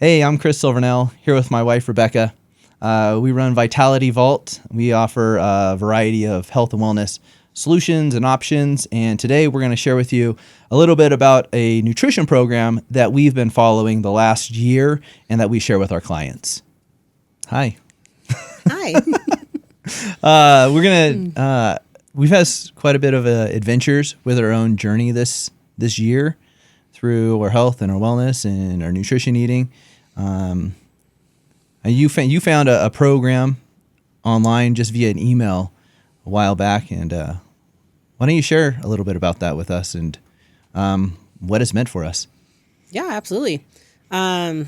Hey, I'm Chris Silvernale, here with my wife, Rebecca. We run Vitality Vault. We offer a variety of health and wellness solutions and options. And today we're going to share with you a little bit about a nutrition program that we've been following the last year and that we share with our clients. Hi. Hi. We've had quite a bit of adventures with our own journey this year through our health and our wellness and our nutrition eating. And you found a program online just via an email a while back, and why don't you share a little bit about that with us and what it's meant for us? Yeah, absolutely. So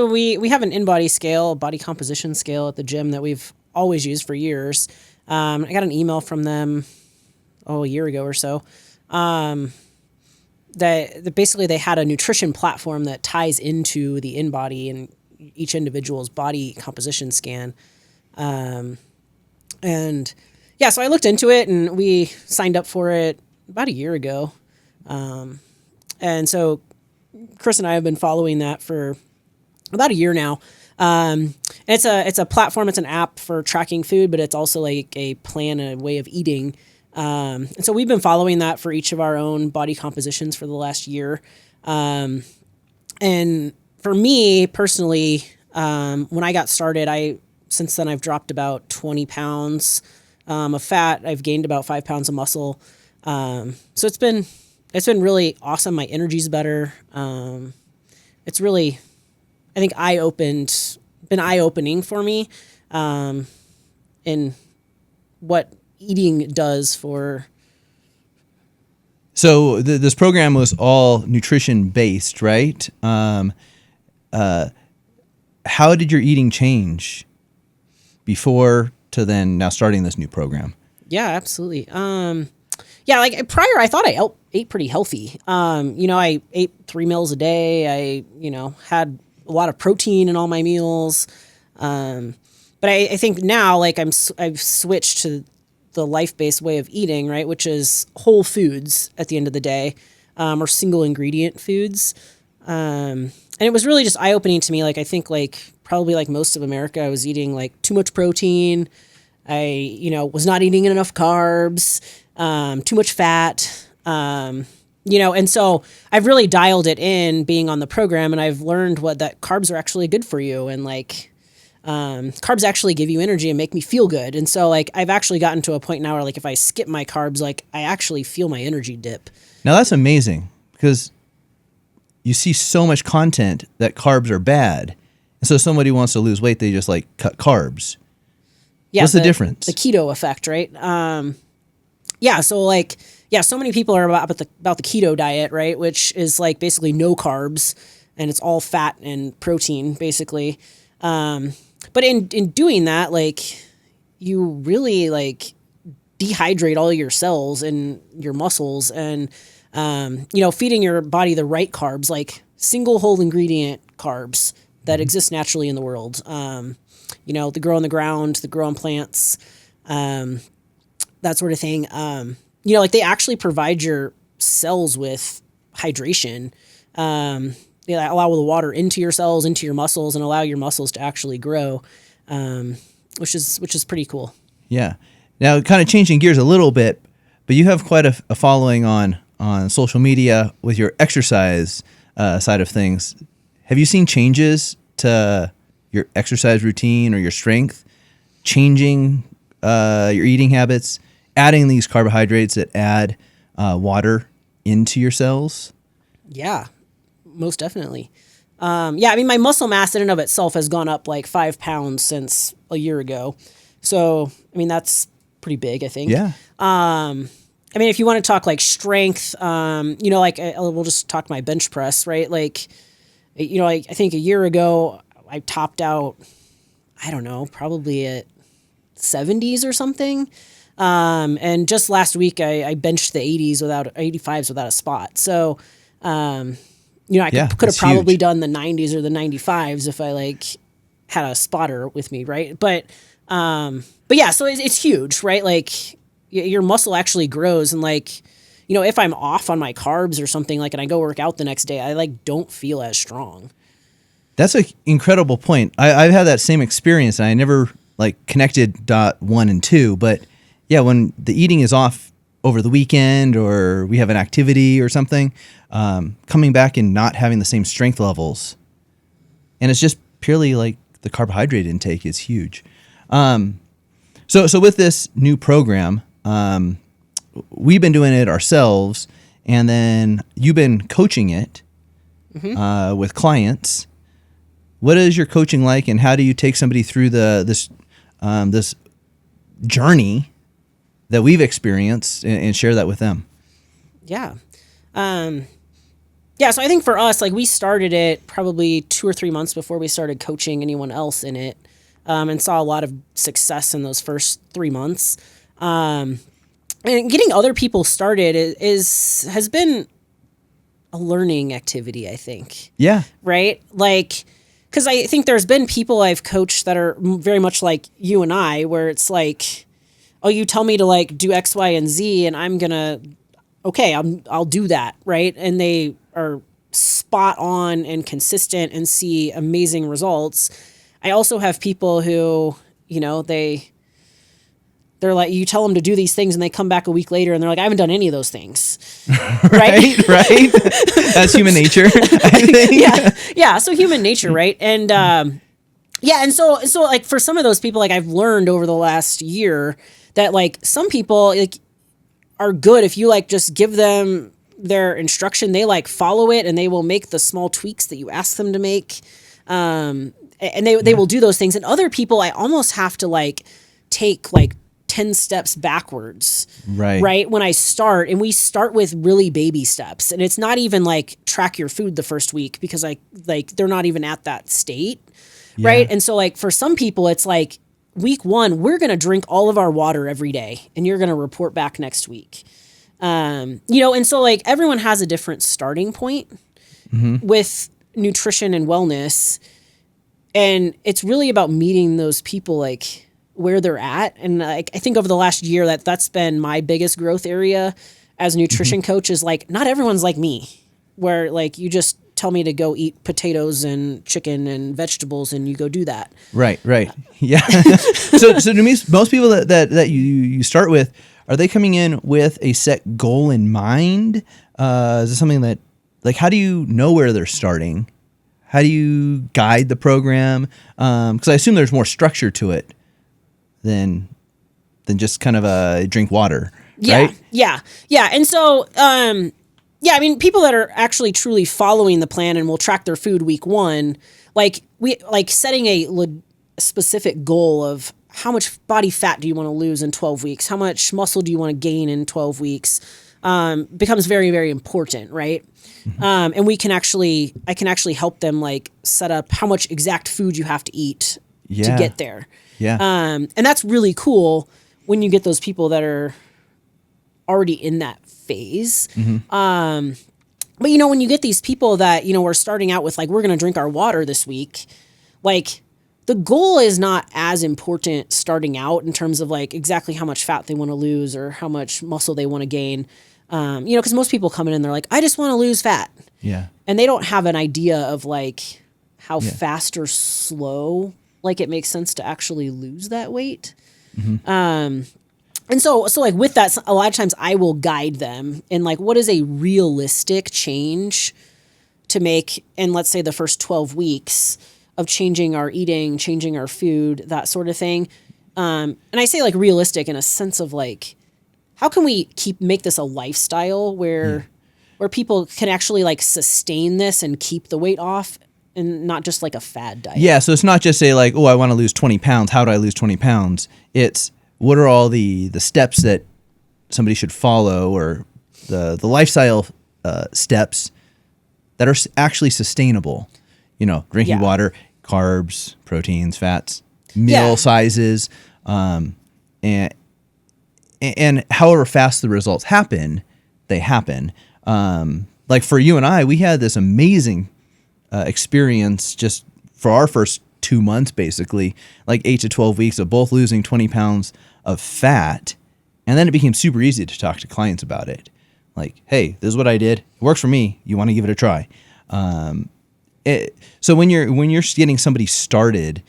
we have an InBody scale, body composition scale at the gym that we've always used for years. I got an email from them a year ago or so. That basically they had a nutrition platform that ties into the InBody and each individual's body composition scan. So I looked into it and we signed up for it about a year ago. And so Chris and I have been following that for about a year now. It's a platform, it's an app for tracking food, but it's also like a plan, a way of eating. And so we've been following that for each of our own body compositions for the last year. And for me personally, when I got started, since then I've dropped about 20 pounds of fat. I've gained about 5 pounds of muscle. So it's been really awesome. My energy's better. It's really, I think, been eye-opening for me, in what eating does for. So this program was all nutrition based, right? How did your eating change before to then now starting this new program? Yeah, absolutely. Like prior, I thought I ate pretty healthy. I ate 3 meals a day. I, had a lot of protein in all my meals. But I think now, like I've switched to the life-based way of eating, right? Which is whole foods at the end of the day, or single ingredient foods. And it was really just eye-opening to me. Like, I think probably like most of America, I was eating like too much protein. I, was not eating enough carbs, too much fat, and so I've really dialed it in being on the program, and I've learned that carbs are actually good for you. And carbs actually give you energy and make me feel good. And so I've actually gotten to a point now where if I skip my carbs, I actually feel my energy dip. Now that's amazing because you see so much content that carbs are bad. And so somebody wants to lose weight, they just cut carbs. Yeah. What's the difference? The keto effect, right? So many people are about the keto diet, right? Which is basically no carbs and it's all fat and protein basically. But in doing that, you really dehydrate all your cells and your muscles and, feeding your body the right carbs, single whole ingredient carbs that exist naturally in the world. The grow on the ground, the grow on plants, that sort of thing. They actually provide your cells with hydration. They allow the water into your cells, into your muscles, and allow your muscles to actually grow, which is pretty cool. Yeah. Now, kind of changing gears a little bit, but you have quite a following on social media with your exercise side of things. Have you seen changes to your exercise routine or your strength, changing your eating habits, adding these carbohydrates that add water into your cells? Yeah. Most definitely. My muscle mass in and of itself has gone up 5 pounds since a year ago. So, that's pretty big, I think. Yeah. If you want to talk strength, we'll just talk my bench press, right? I think a year ago I topped out, I don't know, probably at 70s or something. And just last week I benched the 85s without a spot. So, I could have probably done the 90s or the 95s if I had a spotter with me, right? But so it's huge, right? Your muscle actually grows, and if I'm off on my carbs or something, and I go work out the next day, I don't feel as strong. That's an incredible point. I've had that same experience, and I never like connected dot 1 and 2. But yeah, when the eating is off over the weekend or we have an activity or something, coming back and not having the same strength levels, and it's just purely like the carbohydrate intake is huge. So with this new program, we've been doing it ourselves, and then you've been coaching it with clients. What is your coaching like, and how do you take somebody through this journey that we've experienced and share that with them? Yeah. So I think for us, like we started it probably 2 or 3 months before we started coaching anyone else in it, and saw a lot of success in those first 3 months. And getting other people started has been a learning activity, I think. Yeah. Right? Like, because I think there's been people I've coached that are very much like you and I, where it's like, oh, you tell me to like do X, Y, and Z, and I'll do that, right? And they are spot on and consistent and see amazing results. I also have people who, they're like, you tell them to do these things and they come back a week later and they're like, I haven't done any of those things. Right. That's human nature, I think. Yeah. So human nature. Right. And, and so like for some of those people, like I've learned over the last year that like some people like are good if you like just give them their instruction, they like follow it and they will make the small tweaks that you ask them to make. And they will do those things. And other people, I almost have to like take like 10 steps backwards. Right. When I start, and we start with really baby steps, and it's not even like track your food the first week because they're not even at that state. Yeah. Right. And so like for some people, it's like week 1, we're going to drink all of our water every day and you're going to report back next week. And so like everyone has a different starting point with nutrition and wellness. And it's really about meeting those people like where they're at. And like, I think over the last year that's been my biggest growth area as a nutrition coach is like, not everyone's like me, where like you just tell me to go eat potatoes and chicken and vegetables and you go do that. Right. Yeah. So to me, most people that you start with, are they coming in with a set goal in mind? Is it something that, like, how do you know where they're starting? How do you guide the program? Because I assume there's more structure to it than just kind of a drink water, right? Yeah. And so, I mean, people that are actually truly following the plan and will track their food week 1, like setting a specific goal of how much body fat do you want to lose in 12 weeks? How much muscle do you want to gain in 12 weeks? Becomes very, very important, right? And I can actually help them like set up how much exact food you have to eat to get there. Yeah. And that's really cool when you get those people that are already in that phase. But when you get these people that, we're starting out with like, we're going to drink our water this week, like the goal is not as important starting out in terms of like exactly how much fat they want to lose or how much muscle they want to gain. Because most people come in and they're like, I just want to lose fat. Yeah. And they don't have an idea of like how fast or slow, like it makes sense to actually lose that weight. And so like with that, a lot of times I will guide them in like, what is a realistic change to make in, let's say, the first 12 weeks of changing our eating, changing our food, that sort of thing. And I say like realistic in a sense of like, how can we make this a lifestyle where people can actually like sustain this and keep the weight off and not just like a fad diet? Yeah. So it's not just say like, oh, I want to lose 20 pounds. How do I lose 20 pounds? It's what are all the steps that somebody should follow, or the lifestyle steps that are actually sustainable, drinking water, carbs, proteins, fats, meal sizes, and however fast the results happen, they happen. Like for you and I, we had this amazing experience just for our first 2 months, basically, like 8 to 12 weeks of both losing 20 pounds of fat. And then it became super easy to talk to clients about it. Like, hey, this is what I did. It works for me. You want to give it a try. So when you're getting somebody started,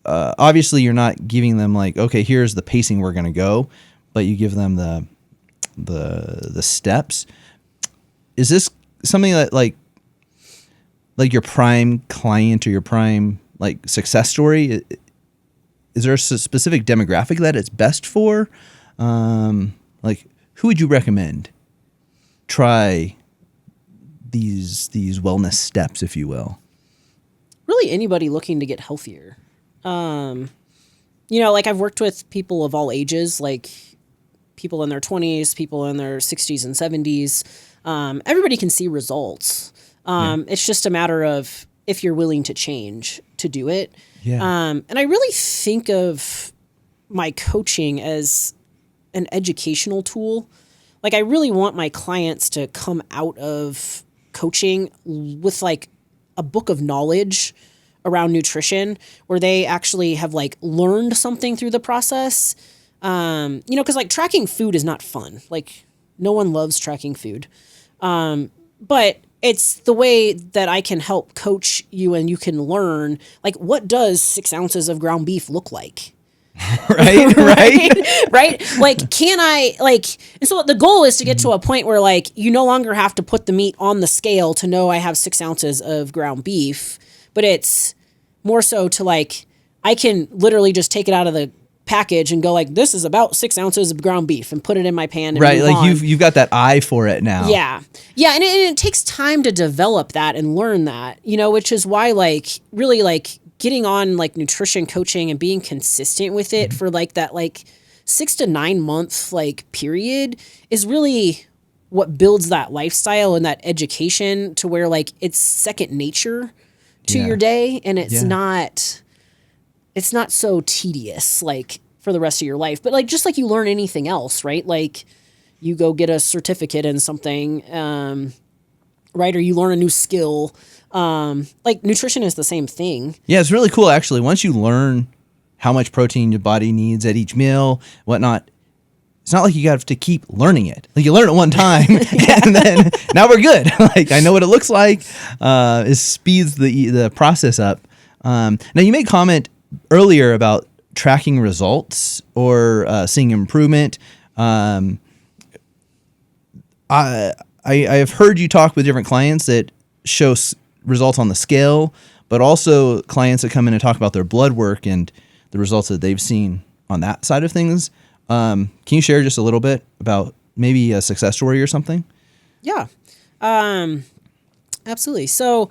obviously you're not giving them like, okay, here's the pacing we're going to go, but you give them the steps. Is this something that like your prime client or your prime like success story? Is there a specific demographic that it's best for? Like, who would you recommend try these wellness steps, if you will? Really anybody looking to get healthier. Like I've worked with people of all ages, like people in their 20s, people in their 60s and 70s. Everybody can see results. It's just a matter of if you're willing to change to do it. Yeah. And I really think of my coaching as an educational tool. Like I really want my clients to come out of coaching with like a book of knowledge around nutrition where they actually have like learned something through the process. Because like tracking food is not fun. Like no one loves tracking food. But it's the way that I can help coach you and you can learn, like, what does 6 ounces of ground beef look like? Right. Right. Like, can I, like, and so the goal is to get to a point where, like, you no longer have to put the meat on the scale to know I have 6 ounces of ground beef, but it's more so to, like, I can literally just take it out of the package and go like, this is about 6 ounces of ground beef and put it in my pan. And right. Like on. you've got that eye for it now. Yeah. Yeah. And it takes time to develop that and learn that, which is why like really like getting on like nutrition coaching and being consistent with it for like that, like 6 to 9 month like period is really what builds that lifestyle and that education to where like it's second nature to your day. And it's not so tedious, like, for the rest of your life. But, like, just like you learn anything else, right? Like, you go get a certificate in something, right? Or you learn a new skill. Like, nutrition is the same thing. Yeah, it's really cool, actually. Once you learn how much protein your body needs at each meal, whatnot, it's not like you have to keep learning it. Like, you learn it one time, and then now we're good. Like, I know what it looks like. It speeds the process up. Now, you made comment earlier about tracking results or seeing improvement. I have heard you talk with different clients that show results on the scale, but also clients that come in and talk about their blood work and the results that they've seen on that side of things. Can you share just a little bit about maybe a success story or something? Yeah, absolutely. So,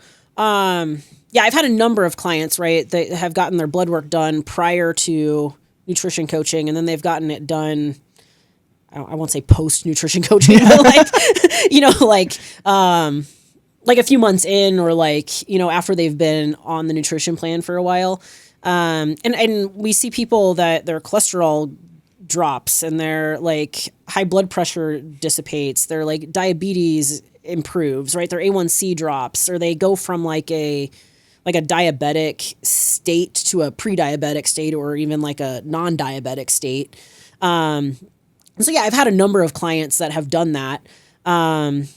yeah, I've had a number of clients, right, that have gotten their blood work done prior to nutrition coaching, and then they've gotten it done, I won't say post-nutrition coaching, but like a few months in or like, after they've been on the nutrition plan for a while. And we see people that their cholesterol drops and their like high blood pressure dissipates, their like diabetes improves, right? Their A1C drops, or they go from like a diabetic state to a pre-diabetic state, or even like a non-diabetic state. So yeah, I've had a number of clients that have done that. Right.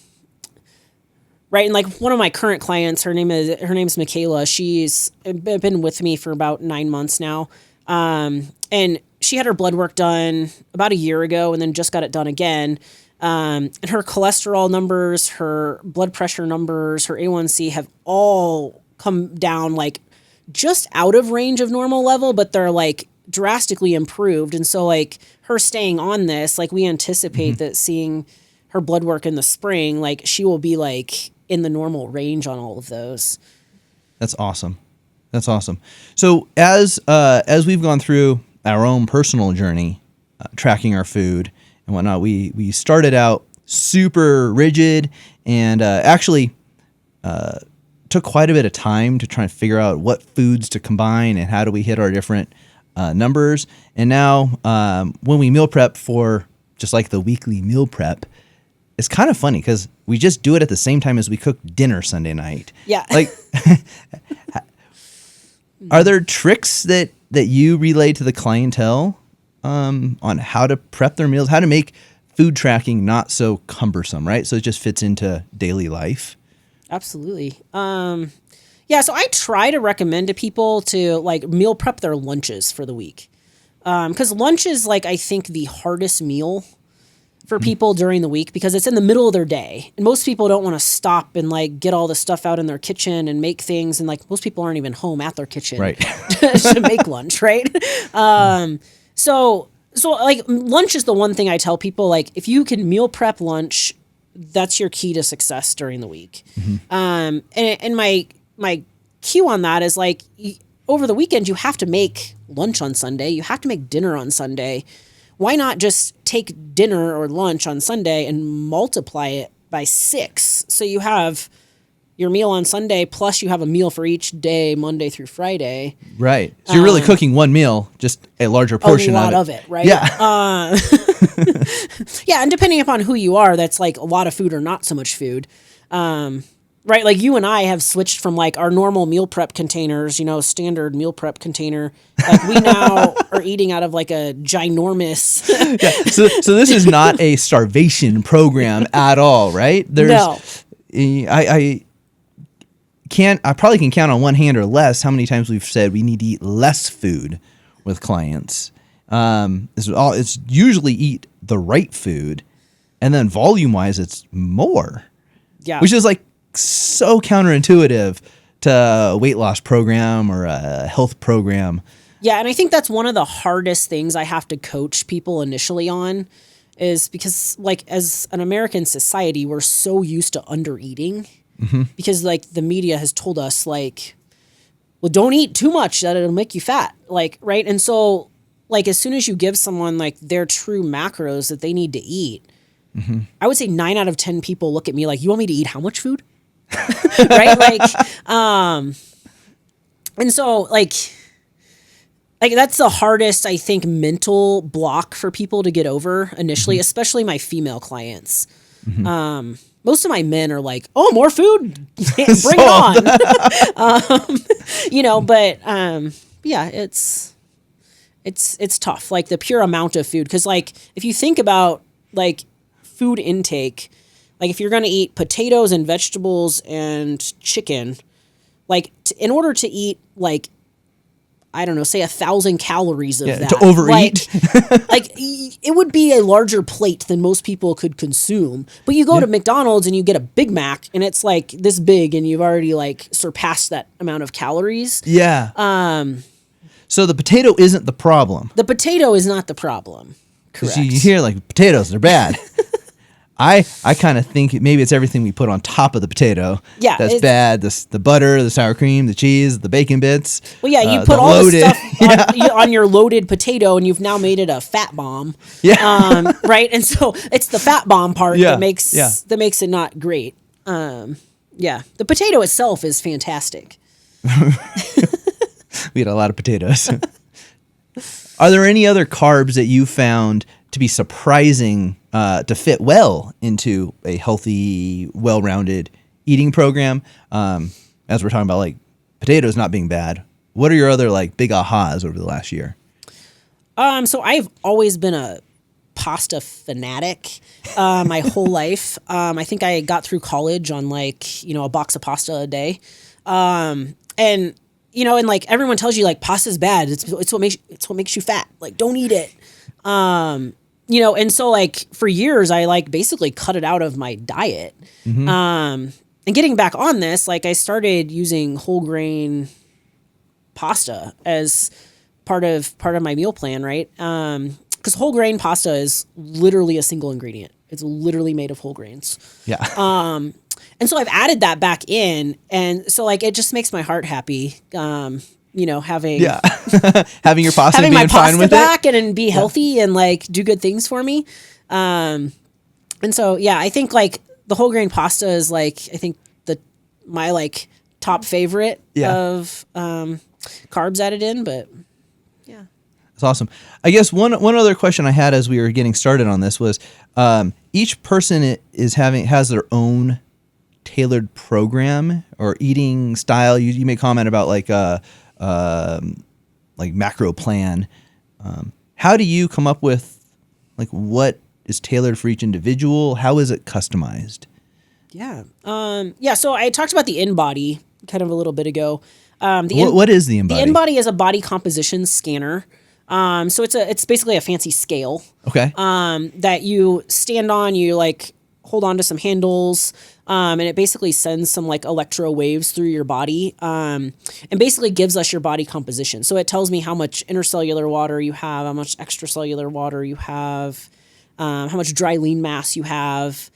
And like one of my current clients, her name's Michaela. She's been with me for about 9 months now. And she had her blood work done about a year ago and then just got it done again. And her cholesterol numbers, her blood pressure numbers, her A1C have all come down like just out of range of normal level, but they're like drastically improved. And so like her staying on this, like we anticipate that seeing her blood work in the spring, like she will be like in the normal range on all of those. That's awesome. That's awesome. So as we've gone through our own personal journey, tracking our food and whatnot, we started out super rigid and actually took quite a bit of time to try and figure out what foods to combine and how do we hit our different numbers. And now when we meal prep for just like the weekly meal prep, it's kind of funny because we just do it at the same time as we cook dinner Sunday night. Yeah. Like, are there tricks that you relay to the clientele on how to prep their meals, how to make food tracking not so cumbersome, right? So it just fits into daily life. Absolutely. Yeah, so I try to recommend to people to like meal prep their lunches for the week. Because lunch is like, I think, the hardest meal for people during the week because it's in the middle of their day. And most people don't want to stop and like get all the stuff out in their kitchen and make things. And like most people aren't even home at their kitchen to make lunch, right? So like lunch is the one thing I tell people, like if you can meal prep lunch, that's your key to success during the week. And my cue on that is like over the weekend, you have to make lunch on Sunday. You have to make dinner on Sunday. Why not just take dinner or lunch on Sunday and multiply it by 6? So you have your meal on Sunday, plus you have a meal for each day, Monday through Friday. Right. So you're really cooking one meal, just a larger portion of it, right? Yeah. Yeah, and depending upon who you are, that's like a lot of food or not so much food. Right, like you and I have switched from like our normal meal prep containers, standard meal prep container. Like we now are eating out of like a ginormous. So this is not a starvation program at all, right? No. I probably can count on one hand or less how many times we've said we need to eat less food with clients. It's usually eat the right food, and then volume-wise, it's more. Yeah. Which is like so counterintuitive to a weight loss program or a health program. Yeah, and I think that's one of the hardest things I have to coach people initially on is because like as an American society, we're so used to under eating because like the media has told us like, well, don't eat too much that it'll make you fat. Like, right. And so like as soon as you give someone like their true macros that they need to eat, I would say 9 out of 10 people look at me like, you want me to eat how much food? Right? Like, and so like that's the hardest, I think, mental block for people to get over initially, especially my female clients. Most of my men are like, oh, more food, bring it on. But yeah, it's tough. Like the pure amount of food. Cause like, if you think about like food intake, like if you're going to eat potatoes and vegetables and chicken, like in order to eat like, I don't know, say 1,000 calories of that. To overeat. Like it would be a larger plate than most people could consume. But you go to McDonald's and you get a Big Mac and it's like this big and you've already like surpassed that amount of calories. Yeah. So the potato isn't the problem. The potato is not the problem. Correct. You hear like potatoes, they're bad. I kind of think maybe it's everything we put on top of the potato. Yeah, that's bad. The butter, the sour cream, the cheese, the bacon bits. Well, yeah, you put all the stuff on your loaded potato, and you've now made it a fat bomb. Yeah, right. And so it's the fat bomb part that makes it not great. Yeah, the potato itself is fantastic. We had a lot of potatoes. Are there any other carbs that you found to be surprising to fit well into a healthy, well-rounded eating program? As we're talking about like potatoes not being bad, what are your other like big ahas over the last year? So I've always been a pasta fanatic my whole life. I think I got through college on like, a box of pasta a day. And like everyone tells you like pasta's bad. It's what makes you fat. Like don't eat it. And so like for years I like basically cut it out of my diet. And getting back on this, like I started using whole grain pasta as part of my meal plan, right? Because whole grain pasta is literally a single ingredient. It's literally made of whole grains. Yeah. And so I've added that back in, and so like it just makes my heart happy. Having having your pasta, having and my being fine pasta with back it, and be healthy and like do good things for me. And so I think like the whole grain pasta is like I think my like top favorite of carbs added in, but yeah. That's awesome. I guess one other question I had as we were getting started on this was each person has their own tailored program or eating style. You may comment about like macro plan. How do you come up with like what is tailored for each individual? How is it customized? Yeah. Yeah. So I talked about the InBody kind of a little bit ago. What is the InBody? The InBody is a body composition scanner. So it's basically a fancy scale. Okay. That you stand on, you like hold on to some handles, and it basically sends some like electro waves through your body, and basically gives us your body composition. So it tells me how much intercellular water you have, how much extracellular water you have, how much dry lean mass you have.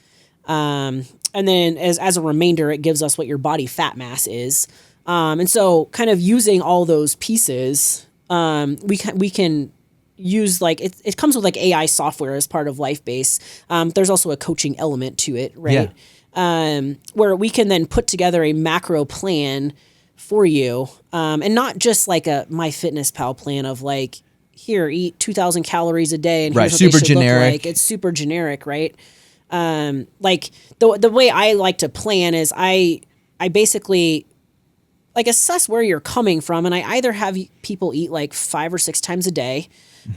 And then as a remainder, it gives us what your body fat mass is. And so kind of using all those pieces, we can use like, it comes with like AI software as part of LifeBase. There's also a coaching element to it, right? Yeah. Where we can then put together a macro plan for you. And not just like a MyFitnessPal plan of like, here, eat 2,000 calories a day and here's what super they should generic. Look like. It's super generic, right? Like the way I like to plan is I basically like assess where you're coming from, and I either have people eat like 5 or 6 times a day,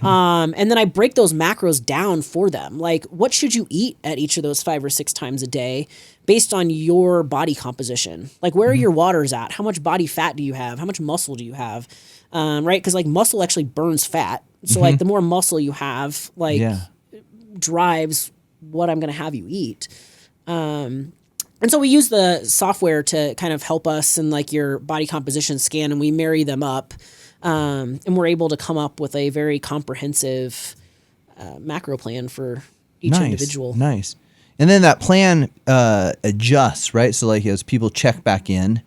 and then I break those macros down for them. Like, what should you eat at each of those 5 or 6 times a day based on your body composition? Like, where are your waters at? How much body fat do you have? How much muscle do you have? Right? Because like muscle actually burns fat. So like the more muscle you have, like drives what I'm going to have you eat. And so we use the software to kind of help us in like your body composition scan, and we marry them up. And we're able to come up with a very comprehensive macro plan for each individual. Nice. And then that plan adjusts, right? So like as people check back in,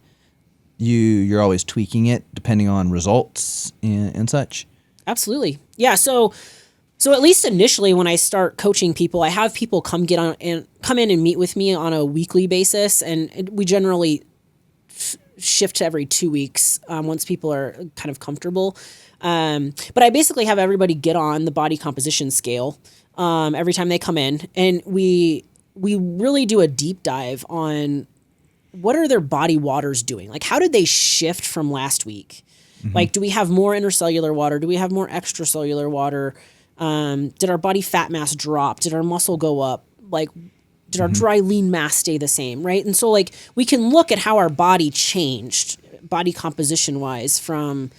you're always tweaking it depending on results and such. Absolutely. Yeah. So at least initially when I start coaching people, I have people come in and meet with me on a weekly basis. And we generally shift to every 2 weeks once people are kind of comfortable. But I basically have everybody get on the body composition scale every time they come in. And we really do a deep dive on what are their body waters doing? Like, how did they shift from last week? Like, do we have more intercellular water? Do we have more extracellular water? Did our body fat mass drop? Did our muscle go up? Like, did our dry lean mass stay the same? Right. And so like we can look at how our body changed body composition wise from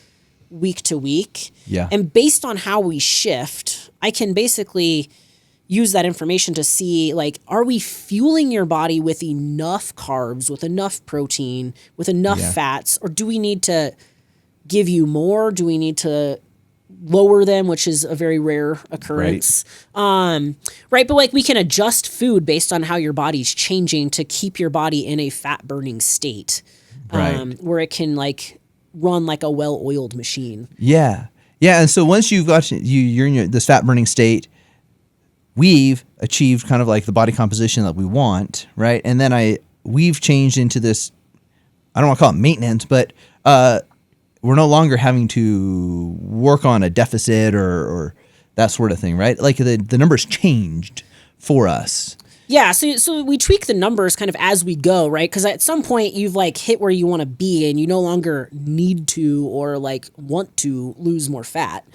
week to week. Yeah. And based on how we shift, I can basically use that information to see like, are we fueling your body with enough carbs, with enough protein, with enough fats, or do we need to give you more? Do we need to lower them, which is a very rare occurrence. Right. But like we can adjust food based on how your body's changing to keep your body in a fat burning state, where it can like run like a well-oiled machine. Yeah. Yeah. And so once you've got, you're in this fat burning state, we've achieved kind of like the body composition that we want. Right. And then we've changed into this, I don't want to call it maintenance, but, we're no longer having to work on a deficit or that sort of thing, right? Like the numbers changed for us. Yeah, so we tweak the numbers kind of as we go, right? Because at some point you've like hit where you want to be and you no longer need to or like want to lose more fat.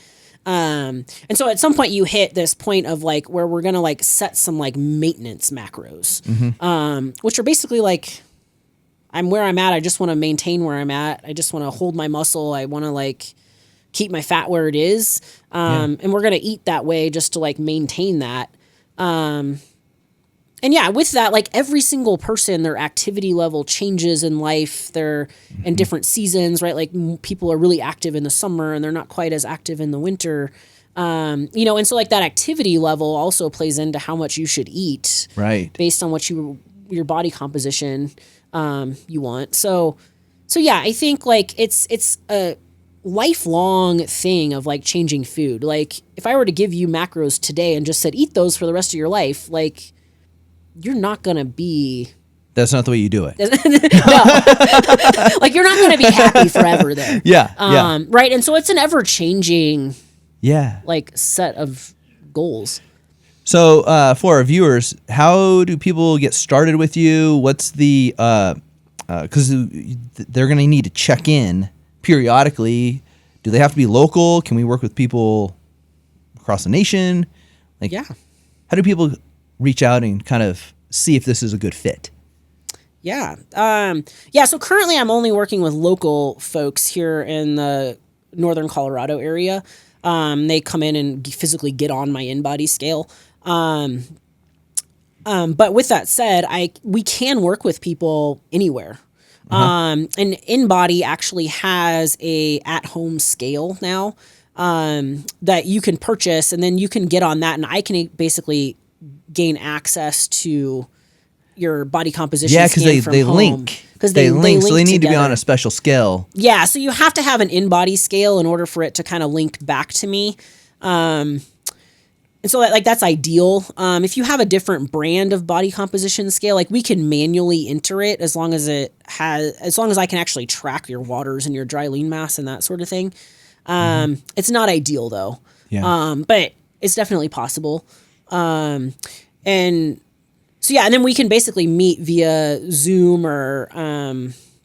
And so at some point you hit this point of like where we're going to like set some like maintenance macros, which are basically like, I'm where I'm at. I just want to maintain where I'm at. I just want to hold my muscle. I want to like keep my fat where it is. And we're going to eat that way just to like maintain that. And yeah, with that, like every single person, their activity level changes in life. They're in different seasons, right? Like people are really active in the summer and they're not quite as active in the winter. And so like that activity level also plays into how much you should eat, right? Based on what your body composition you want. So yeah, I think like it's a lifelong thing of like changing food. Like if I were to give you macros today and just said, eat those for the rest of your life, like you're not going to be. That's not the way you do it. No. Like you're not going to be happy forever there. Yeah. Right. And so it's an ever changing, like set of goals. So for our viewers, how do people get started with you? What's the because they're going to need to check in periodically. Do they have to be local? Can we work with people across the nation? Like, how do people reach out and kind of see if this is a good fit? Yeah. So currently I'm only working with local folks here in the northern Colorado area. They come in and physically get on my in-body scale. But with that said, we can work with people anywhere. And InBody actually has a at-home scale now that you can purchase, and then you can get on that, and I can basically gain access to your body composition. Yeah, because they link. Because they link, so they need to be on a special scale. Yeah, so you have to have an in-body scale in order for it to kind of link back to me. And so that's ideal. If you have a different brand of body composition scale, like we can manually enter it as long as I can actually track your waters and your dry lean mass and that sort of thing. It's not ideal though. Yeah. But it's definitely possible. And then we can basically meet via Zoom or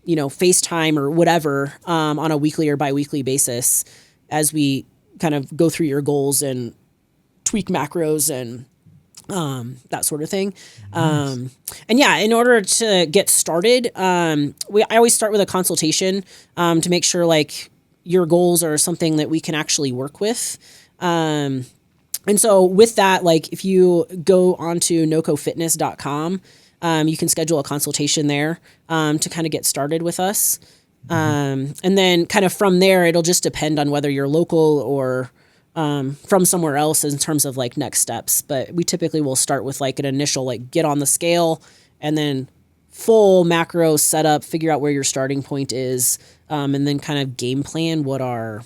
FaceTime or whatever on a weekly or biweekly basis as we kind of go through your goals and tweak macros and that sort of thing. Nice. In order to get started, I always start with a consultation to make sure like your goals are something that we can actually work with. And so with that, like if you go onto nocofitness.com, you can schedule a consultation there to kind of get started with us. And then kind of from there, it'll just depend on whether you're local or from somewhere else in terms of like next steps. But we typically will start with like an initial, like get on the scale and then full macro setup, figure out where your starting point is, and then kind of game plan what our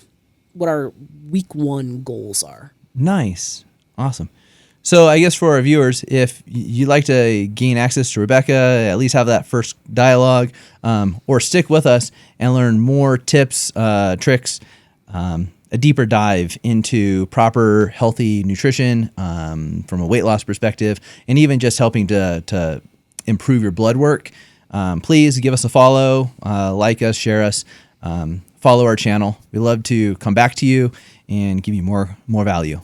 week one goals are. Nice. Awesome. So I guess for our viewers, if you'd like to gain access to Rebecca, at least have that first dialogue, or stick with us and learn more tips, tricks, a deeper dive into proper healthy nutrition from a weight loss perspective, and even just helping to improve your blood work, please give us a follow, like us, share us, follow our channel. We love to come back to you and give you more value.